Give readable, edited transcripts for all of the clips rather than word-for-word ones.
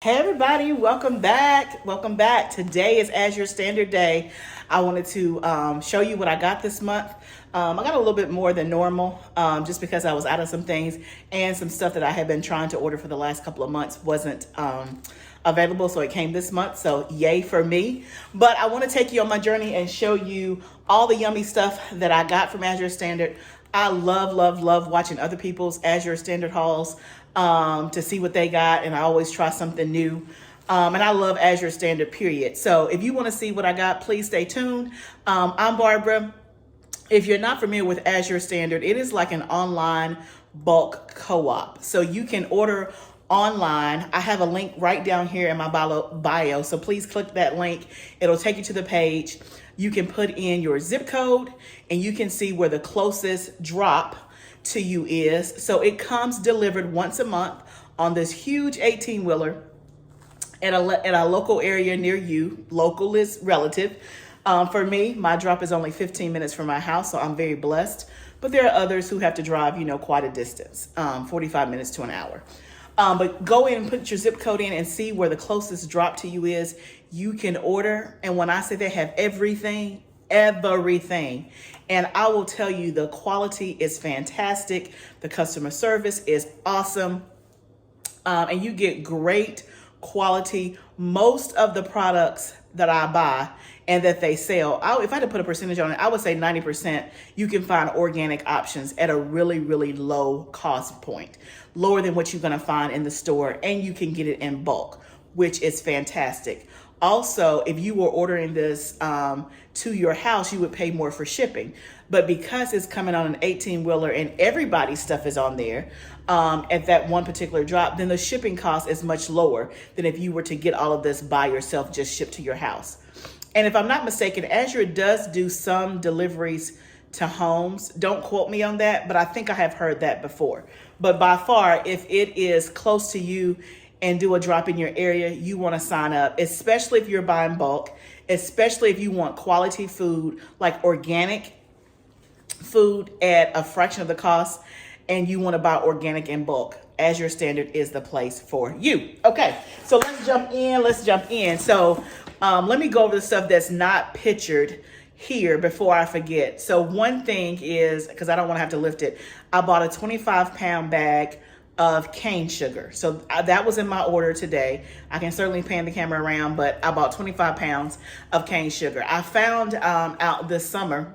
Hey everybody, welcome back. Welcome back. Today is Azure Standard Day. I wanted to show you what I got this month. I got a little bit more than normal just because I was out of some things and some stuff that I had been trying to order for the last couple of months wasn't available. So it came this month. So yay for me. But I want to take you on my journey and show you all the yummy stuff that I got from Azure Standard. I love watching other people's Azure Standard hauls to see what they got, and I always try something new. And I love Azure Standard, period. So if you want to see what I got, please stay tuned. I'm Barbara. If you're not familiar with Azure Standard, it is like an online bulk co-op. So you can order online. I have a link right down here in my bio. So please click that link. It'll take you to the page. You can put in your zip code and you can see where the closest drop to you is. So it comes delivered once a month on this huge 18-wheeler at a local area near you. Local is relative. For me, my drop is only 15 minutes from my house, so I'm very blessed. But there are others who have to drive, quite a distance, 45 minutes to an hour. But go in and put your zip code in and see where the closest drop to you is. You can order. And when I say they have everything. And I will tell you, the quality is fantastic. The customer service is awesome. And you get great quality. Most of the products that I buy and that they sell, if I had to put a percentage on it, I would say 90% you can find organic options at a really low cost point, lower than what you're going to find in the store, and you can get it in bulk, which is fantastic. Also, if you were ordering this to your house, you would pay more for shipping. But because it's coming on an 18-wheeler and everybody's stuff is on there at that one particular drop, then the shipping cost is much lower than if you were to get all of this by yourself, just shipped to your house. And if I'm not mistaken, Azure does do some deliveries to homes. Don't quote me on that, but I think I have heard that before. But by far, if it is close to you and do a drop in your area, you want to sign up, especially if you're buying bulk, especially if you want quality food, like organic food at a fraction of the cost, and you want to buy organic in bulk. Azure Standard is the place for you. Okay, so let's jump in. So let me go over the stuff that's not pictured here before I forget. So one thing is, because I don't want to have to lift it, I bought a 25-pound bag of cane sugar. So that was in my order today. I can certainly pan the camera around, but I bought 25 pounds of cane sugar. I found out this summer,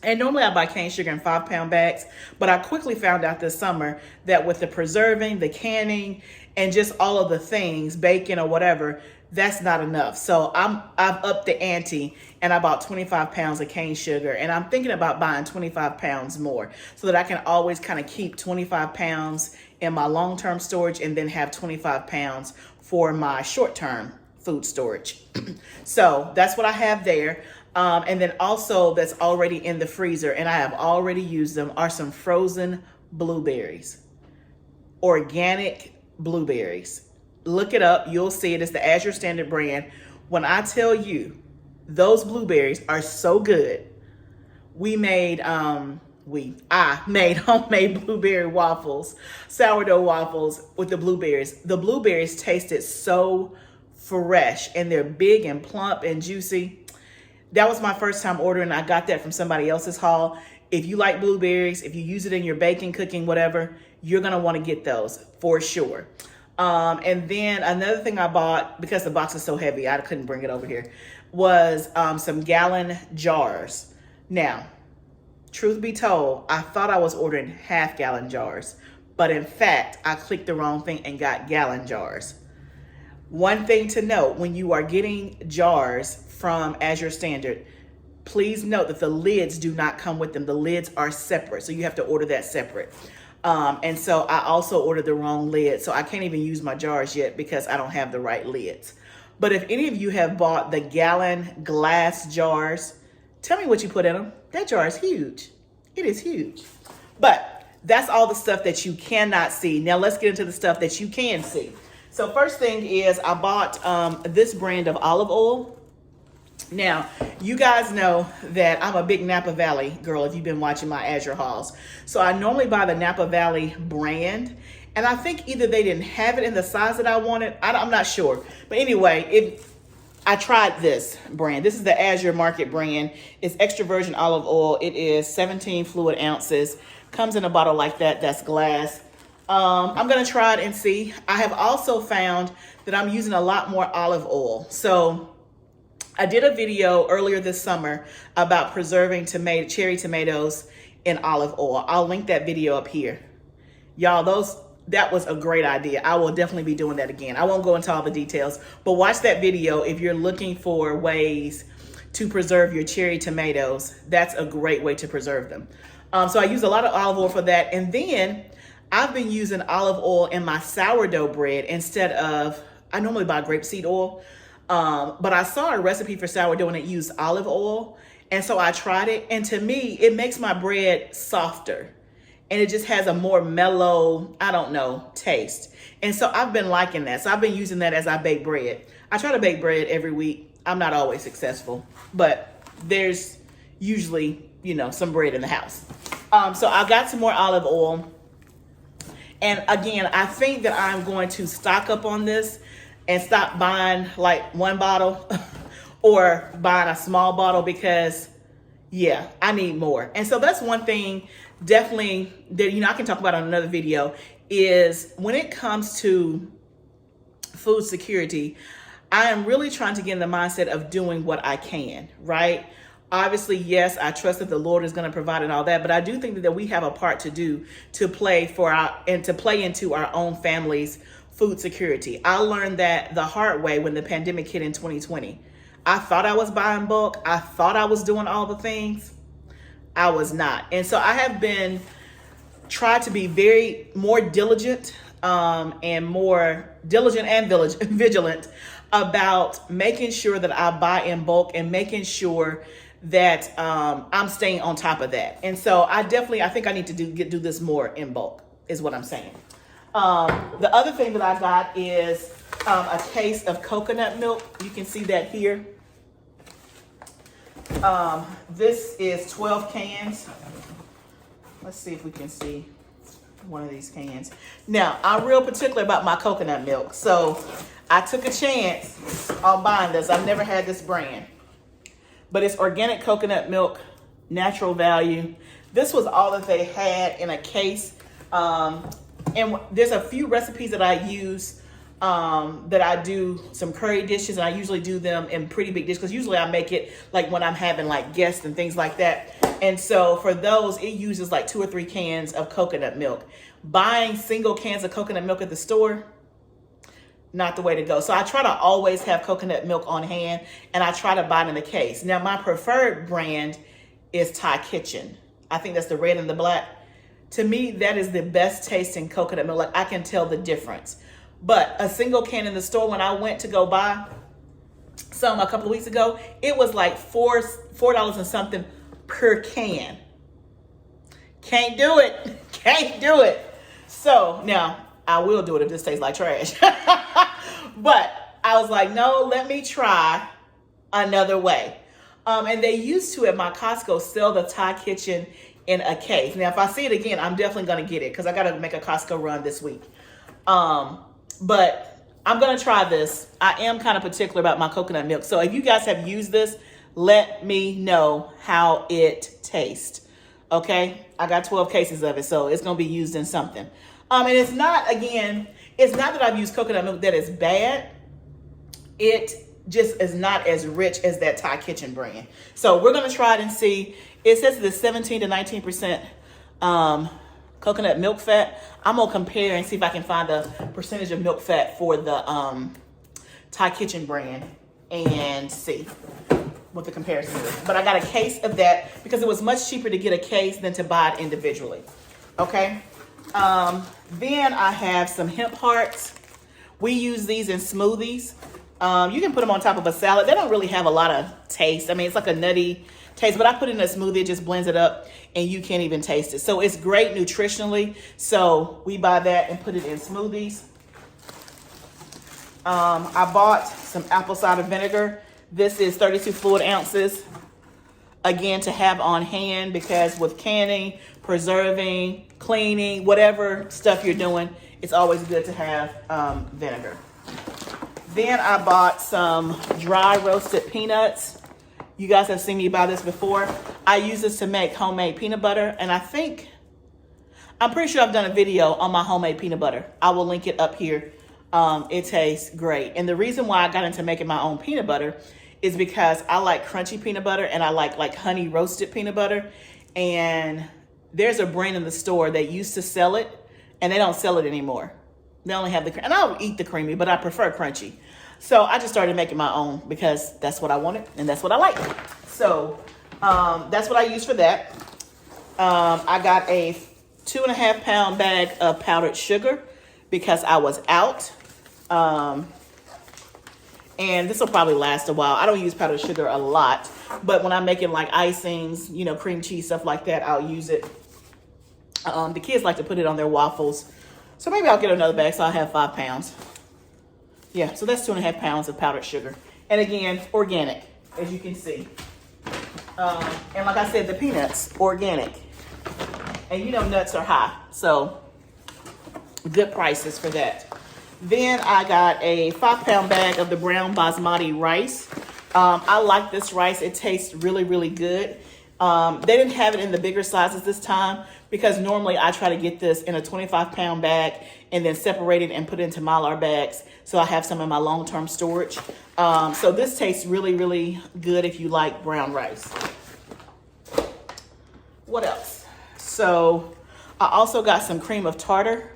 and normally I buy cane sugar in 5-pound bags, but I quickly found out this summer that with the preserving, the canning, and just all of the things, bacon or whatever, that's not enough. So I've upped the ante and I bought 25 pounds of cane sugar, and I'm thinking about buying 25 pounds more so that I can always kind of keep 25 pounds in my long-term storage and then have 25 pounds for my short-term food storage. So that's what I have there. And then also that's already in the freezer and I have already used them are some frozen blueberries, organic blueberries. Look it up. You'll see it. It's the Azure Standard brand. When I tell you those blueberries are so good, I made homemade blueberry waffles, sourdough waffles with the blueberries. The blueberries tasted so fresh and they're big and plump and juicy. That was my first time ordering. I got that from somebody else's haul. If you like blueberries, if you use it in your baking, cooking, whatever, you're going to want to get those for sure. And then another thing I bought, because the box is so heavy, I couldn't bring it over here, was some gallon jars. Now, truth be told, I thought I was ordering half-gallon jars, but in fact, I clicked the wrong thing and got gallon jars. One thing to note, when you are getting jars from Azure Standard, please note that the lids do not come with them. The lids are separate, so you have to order that separate. And so I also ordered the wrong lid, so I can't even use my jars yet because I don't have the right lids. But if any of you have bought the gallon glass jars, tell me what you put in them. That jar is huge. It is huge. But that's all the stuff that you cannot see. Now let's get into the stuff that you can see. So first thing is I bought this brand of olive oil. Now, you guys know that I'm a big Napa Valley girl if you've been watching my Azure hauls. So I normally buy the Napa Valley brand, And I think either they didn't have it in the size that I wanted. I'm not sure. But anyway, I tried this brand. This is the Azure Market brand. It's extra virgin olive oil. It is 17 fluid ounces. Comes in a bottle like that. That's glass. I'm going to try it and see. I have also found that I'm using a lot more olive oil. So I did a video earlier this summer about preserving cherry tomatoes in olive oil. I'll link that video up here. Y'all, that was a great idea. I will definitely be doing that again. I won't go into all the details, but watch that video if you're looking for ways to preserve your cherry tomatoes. That's a great way to preserve them. So I use a lot of olive oil for that. And then I've been using olive oil in my sourdough bread instead of, I normally buy grapeseed oil, but I saw a recipe for sourdough and it used olive oil. And so I tried it. And to me, it makes my bread softer. And it just has a more mellow, I don't know, taste. And so I've been liking that. So I've been using that as I bake bread. I try to bake bread every week. I'm not always successful, but there's usually, some bread in the house. So I got some more olive oil. And again, I think that I'm going to stock up on this and stop buying like one bottle or buying a small bottle because, yeah, I need more. And so that's one thing definitely that, I can talk about on another video is when it comes to food security, I am really trying to get in the mindset of doing what I can, right? Obviously, yes, I trust that the Lord is going to provide and all that, but I do think that we have a part to do to play into our own family's food security. I learned that the hard way when the pandemic hit in 2020. I thought I was buying bulk. I thought I was doing all the things. I was not. And so I have been tried to be more diligent and vigilant about making sure that I buy in bulk and making sure that I'm staying on top of that. And so I think I need to do this more in bulk is what I'm saying. The other thing that I got is a case of coconut milk. You can see that here. This is 12 cans. Let's see if we can see one of these cans. Now, I'm real particular about my coconut milk. So I took a chance on buying this. I've never had this brand. But it's organic coconut milk, natural value. This was all that they had in a case. And there's a few recipes that I use that I do some curry dishes, and I usually do them in pretty big dishes because usually I make it like when I'm having like guests and things like that. And so for those, it uses like 2 or 3 cans of coconut milk. Buying single cans of coconut milk at the store, not the way to go. So I try to always have coconut milk on hand, and I try to buy it in a case. Now, my preferred brand is Thai Kitchen. I think that's the red and the black. To me, that is the best tasting coconut milk. Like, I can tell the difference. But a single can in the store, when I went to go buy some a couple of weeks ago, it was like $4 and something per can. Can't do it. Can't do it. So now I will do it if this tastes like trash. But I was like, no, let me try another way. And they used to, at my Costco, sell the Thai Kitchen in a case. Now, if I see it again, I'm definitely going to get it because I got to make a Costco run this week. But I'm going to try this. I am kind of particular about my coconut milk. So if you guys have used this, let me know how it tastes. Okay? I got 12 cases of it, so it's going to be used in something. And it's not that I've used coconut milk that is bad. It just is not as rich as that Thai Kitchen brand. So we're going to try it and see. It says it's 17 to 19% coconut milk fat. I'm going to compare and see if I can find the percentage of milk fat for the Thai Kitchen brand and see what the comparison is. But I got a case of that because it was much cheaper to get a case than to buy it individually. Okay. Then I have some hemp hearts. We use these in smoothies. You can put them on top of a salad. They don't really have a lot of taste. I mean, it's like a nutty taste, but I put it in a smoothie. It just blends it up and you can't even taste it. So it's great nutritionally. So we buy that and put it in smoothies. I bought some apple cider vinegar. This is 32 fluid ounces. Again, to have on hand because with canning, preserving, cleaning, whatever stuff you're doing, it's always good to have vinegar. Then I bought some dry roasted peanuts. You guys have seen me buy this before. I use this to make homemade peanut butter, and I'm pretty sure I've done a video on my homemade peanut butter. I will link it up here. It tastes great. And the reason why I got into making my own peanut butter is because I like crunchy peanut butter, and I like honey roasted peanut butter. And there's a brand in the store that used to sell it, and they don't sell it anymore. They only have and I'll eat the creamy, but I prefer crunchy. So I just started making my own because that's what I wanted and that's what I like. So that's what I use for that. I got a 2.5 pound bag of powdered sugar because I was out. And this will probably last a while. I don't use powdered sugar a lot, but when I'm making like icings, you know, cream cheese, stuff like that, I'll use it. The kids like to put it on their waffles. So maybe I'll get another bag so I'll have 5 pounds. Yeah, so that's 2.5 pounds of powdered sugar. And again, organic, as you can see. And like I said, the peanuts, organic. And you know nuts are high, so good prices for that. Then I got a 5 pound bag of the brown basmati rice. I like this rice. It tastes really, really good. They didn't have it in the bigger sizes this time because normally I try to get this in a 25 pound bag and then separate it and put it into Mylar bags so I have some in my long-term storage. So this tastes really, really good if you like brown rice. What else? So I also got some cream of tartar.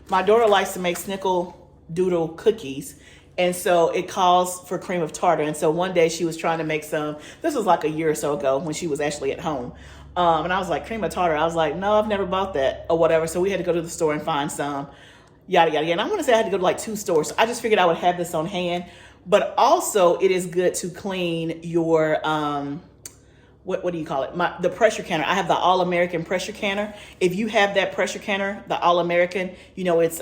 My daughter likes to make snickerdoodle cookies, and so it calls for cream of tartar. And so one day she was trying to make some. This was like a year or so ago when she was actually at home. And I was like, cream of tartar? I was like, no, I've never bought that or whatever. So we had to go to the store and find some, yada, yada, yada. And I want to say I had to go to like 2 stores. So I just figured I would have this on hand. But also it is good to clean your, what do you call it? The pressure canner. I have the All-American pressure canner. If you have that pressure canner, the All-American, you know, it's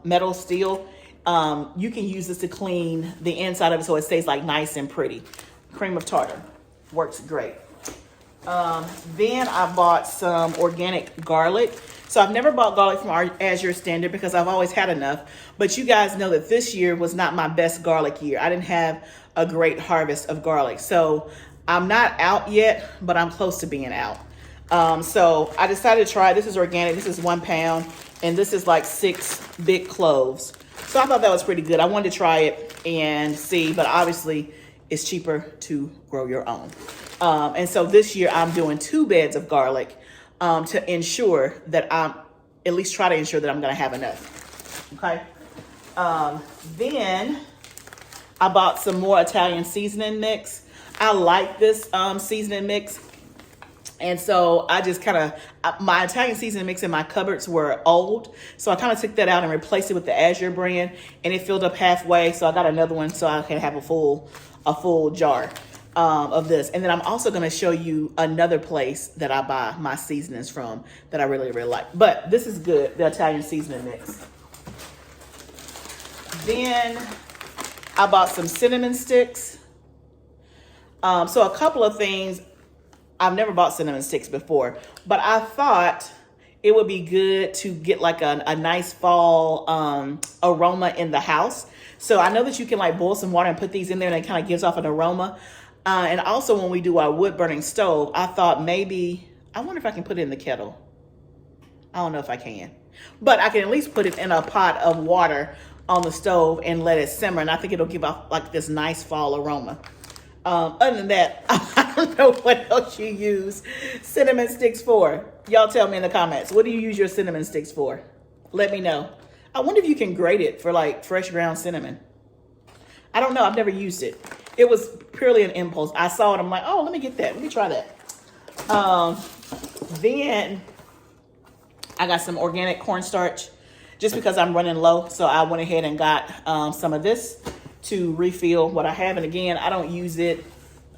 metal steel. You can use this to clean the inside of it so it stays like nice and pretty. Cream of tartar works great. Then I bought some organic garlic. So I've never bought garlic from our Azure Standard because I've always had enough. But you guys know that this year was not my best garlic year. I didn't have a great harvest of garlic. So I'm not out yet, but I'm close to being out. So I decided to try. This is organic. This is 1 pound, and this is like 6 big cloves. So I thought that was pretty good. I wanted to try it and see, but obviously it's cheaper to grow your own. And so this year I'm doing 2 beds of garlic to ensure that I'm at least try to ensure that I'm going to have enough. Okay. Then I bought some more Italian seasoning mix. I like this seasoning mix. And so I just kind of, my Italian seasoning mix in my cupboards were old. So I kind of took that out and replaced it with the Azure brand, and it filled up halfway. So I got another one so I can have a full jar of this. And then I'm also going to show you another place that I buy my seasonings from that I really, really like. But this is good, the Italian seasoning mix. Then I bought some cinnamon sticks. So a couple of things. I've never bought cinnamon sticks before, but I thought it would be good to get like a nice fall aroma in the house. So I know that you can like boil some water and put these in there and it kind of gives off an aroma. And also when we do our wood burning stove, I thought maybe, I wonder if I can put it in the kettle. I don't know if I can, but I can at least put it in a pot of water on the stove and let it simmer. And I think it'll give off like this nice fall aroma. Other than that, I don't know what else you use cinnamon sticks for. Y'all tell me in the comments. What do you use your cinnamon sticks for? Let me know. I wonder if you can grate it for like fresh ground cinnamon. I don't know. I've never used it. It was purely an impulse. I saw it. I'm like, oh, let me get that. Let me try that. Then I got some organic cornstarch just because I'm running low. So I went ahead and got some of this to refill what I have. And again, I don't use it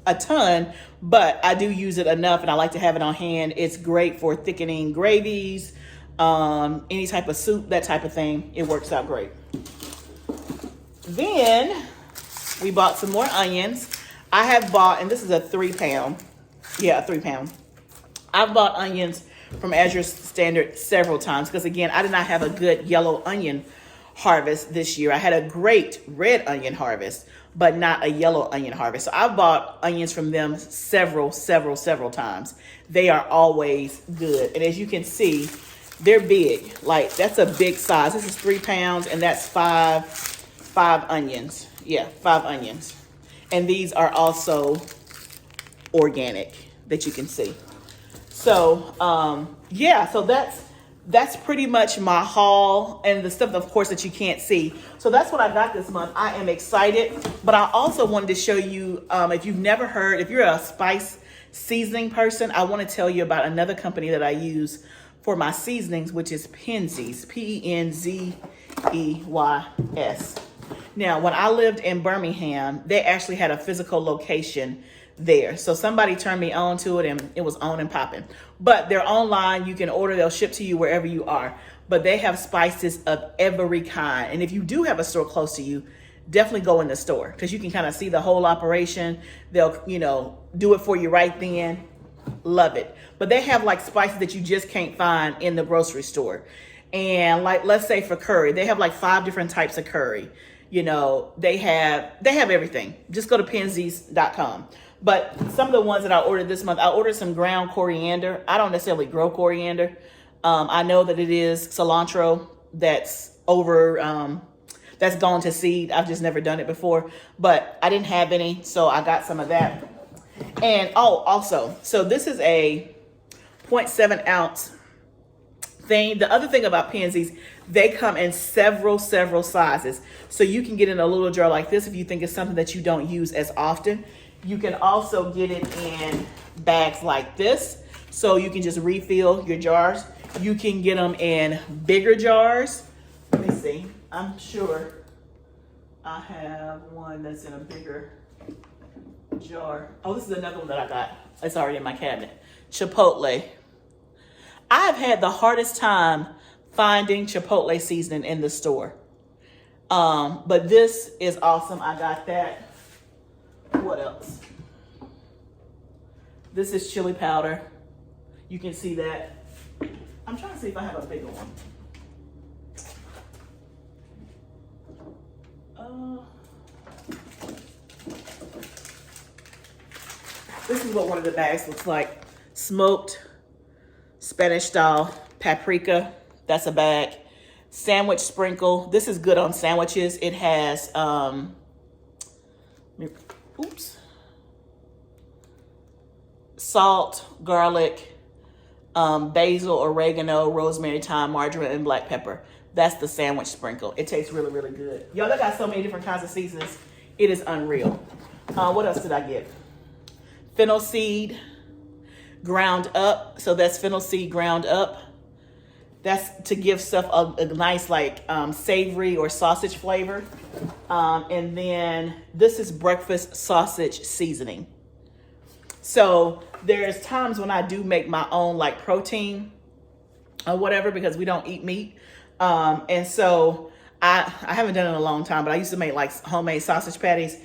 a ton, but I do use it enough and I like to have it on hand. It's great for thickening gravies, any type of soup, that type of thing. It works out great. Then we bought some more onions. I have bought, and this is a 3 pound. Yeah, a 3 pound. I've bought onions from Azure Standard several times because, again, I did not have a good yellow onion harvest this year. I had a great red onion harvest, but not a yellow onion harvest. So I've bought onions from them several times. They are always good. And as you can see, they're big. Like, that's a big size. This is 3 pounds, and that's five onions. Yeah, 5 onions. And these are also organic that you can see. So, yeah, so that's pretty much my haul and the stuff, of course, that you can't see. So that's what I got this month. I am excited, but I also wanted to show you, if you've never heard, if you're a spice seasoning person, I want to tell you about another company that I use for my seasonings, which is Penzeys, Penzeys. Now, when I lived in Birmingham, they actually had a physical location there. So somebody turned me on to it, and it was on and popping. But they're online. You can order. They'll ship to you wherever you are. But they have spices of every kind. And if you do have a store close to you, definitely go in the store because you can kind of see the whole operation. They'll, do it for you right then. Love it. But they have like spices that you just can't find in the grocery store. And like, let's say for curry, they have like 5 different types of curry. They have everything. Just go to Penzeys.com. But some of the ones that I ordered this month, I ordered some ground coriander. I don't necessarily grow coriander. I know that it is cilantro that's that's gone to seed. I've just never done it before, but I didn't have any, so I got some of that. And also, so this is a 0.7 ounce thing. The other thing about Penzeys, they come in several sizes. So you can get in a little jar like this if you think it's something that you don't use as often. You can also get it in bags like this, so you can just refill your jars. You can get them in bigger jars. Let me see. I'm sure I have one that's in a bigger jar. Oh, this is another one that I got. It's already in my cabinet. Chipotle. I've had the hardest time finding Chipotle seasoning in the store. But this is awesome. I got that. What else? This is chili powder. You can see that. I'm trying to see if I have a bigger one. This is what one of the bags looks like. Smoked Spanish style paprika. That's a bag. Sandwich sprinkle. This is good on sandwiches. It has salt, garlic, basil, oregano, rosemary, thyme, marjoram, and black pepper. That's the sandwich sprinkle. It tastes really good. Y'all, they got so many different kinds of seasonings. It is unreal. What else did I get? Fennel seed ground up. So that's fennel seed ground up. That's to give stuff a nice like savory or sausage flavor. And then this is breakfast sausage seasoning. So there's times when I do make my own like protein or whatever because we don't eat meat. And so I haven't done it in a long time, but I used to make like homemade sausage patties.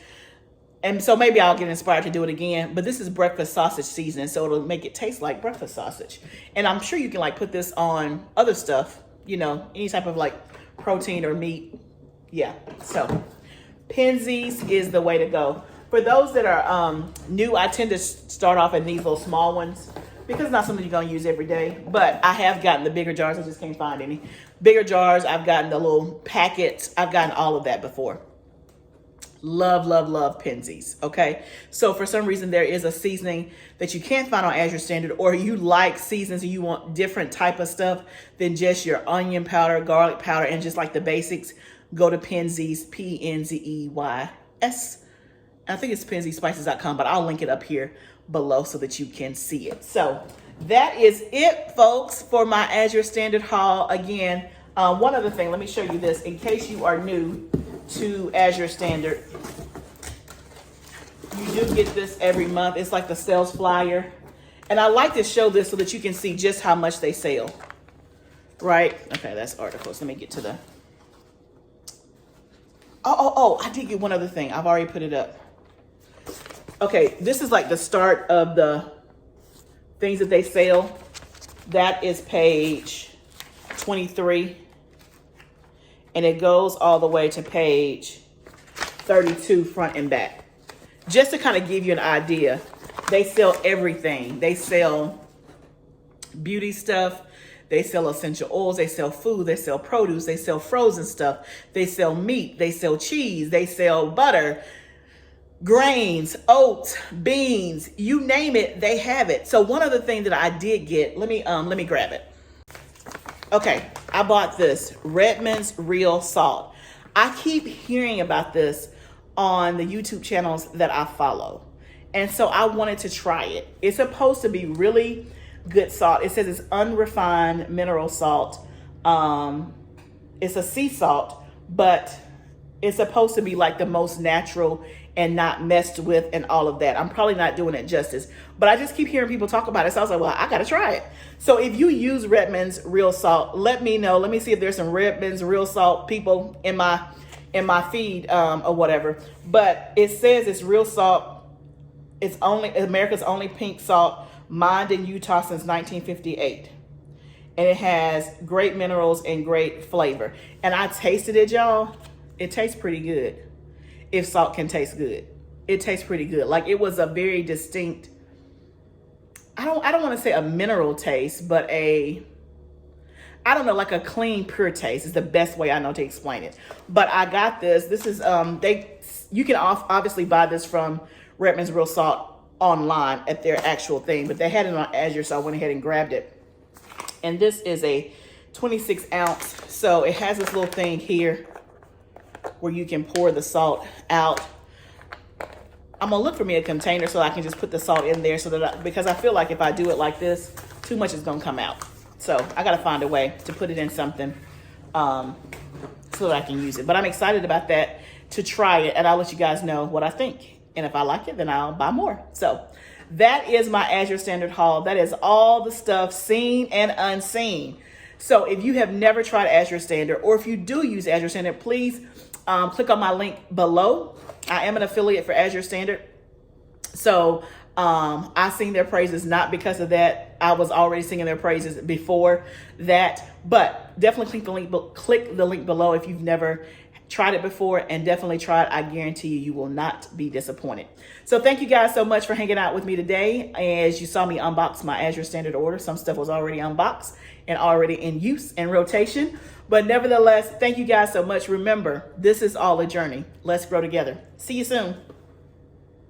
And so maybe I'll get inspired to do it again. But this is breakfast sausage seasoning, so it'll make it taste like breakfast sausage. And I'm sure you can like put this on other stuff, any type of like protein or meat. Yeah, so Penzeys is the way to go. For those that are new, I tend to start off in these little small ones because it's not something you're going to use every day. But I have gotten the bigger jars. I just can't find any. Bigger jars. I've gotten the little packets. I've gotten all of that before. Love Penzeys. Okay. So for some reason, there is a seasoning that you can't find on Azure Standard, or you like seasonings and you want different type of stuff than just your onion powder, garlic powder, and just like the basics. Go to Penzeys, Penzeys. I think it's PenzeysSpices.com, but I'll link it up here below so that you can see it. So that is it, folks, for my Azure Standard haul. Again, one other thing, let me show you this in case you are new to Azure Standard. You do get this every month. It's like the sales flyer. And I like to show this so that you can see just how much they sell. Right? Okay, that's articles. Let me get to the... Oh, I did get one other thing. I've already put it up. Okay, this is like the start of the things that they sell. That is page 23. And it goes all the way to page 32, front and back. Just to kind of give you an idea, they sell everything. They sell beauty stuff. They sell essential oils. They sell food. They sell produce. They sell frozen stuff. They sell meat. They sell cheese. They sell butter, grains, oats, beans, you name it, they have it. So one other thing that I did get, let me grab it. Okay, I bought this Redmond's Real Salt. I keep hearing about this on the YouTube channels that I follow. And so I wanted to try it. It's supposed to be really good salt. It says it's unrefined mineral salt. It's a sea salt, but it's supposed to be like the most natural and not messed with and all of that. I'm probably not doing it justice, but I just keep hearing people talk about it. So I was like, well, I gotta try it. So if you use Redmond's Real Salt, let me know. Let me see if there's some Redmond's Real Salt people in my feed or whatever. But it says it's real salt. It's only America's only pink salt, mined in Utah since 1958. And it has great minerals and great flavor. And I tasted it, y'all. It tastes pretty good. If salt can taste good, it tastes pretty good. Like, it was a very distinct, I don't want to say a mineral taste, but I don't know, like a clean, pure taste is the best way I know to explain it. But I got this. This is, you can obviously buy this from Redmond's Real Salt online at their actual thing, but they had it on Azure, so I went ahead and grabbed it. And this is a 26 ounce. So it has this little thing here where you can pour the salt out. I'm gonna look for me a container so I can just put the salt in there, so that because I feel like if I do it like this, too much is gonna come out. So I gotta find a way to put it in something so that I can use it. But I'm excited about that, to try it, and I'll let you guys know what I think. And if I like it, then I'll buy more. So that is my Azure Standard haul. That is all the stuff seen and unseen. So if you have never tried Azure Standard, or if you do use Azure Standard, please click on my link below. I am an affiliate for Azure Standard. So I sing their praises, not because of that. I was already singing their praises before that, but definitely click the link below if you've never tried it before, and definitely try it. I guarantee you will not be disappointed. So thank you guys so much for hanging out with me today. As you saw me unbox my Azure Standard order, some stuff was already unboxed and already in use and rotation. But nevertheless, thank you guys so much. Remember, this is all a journey. Let's grow together. See you soon.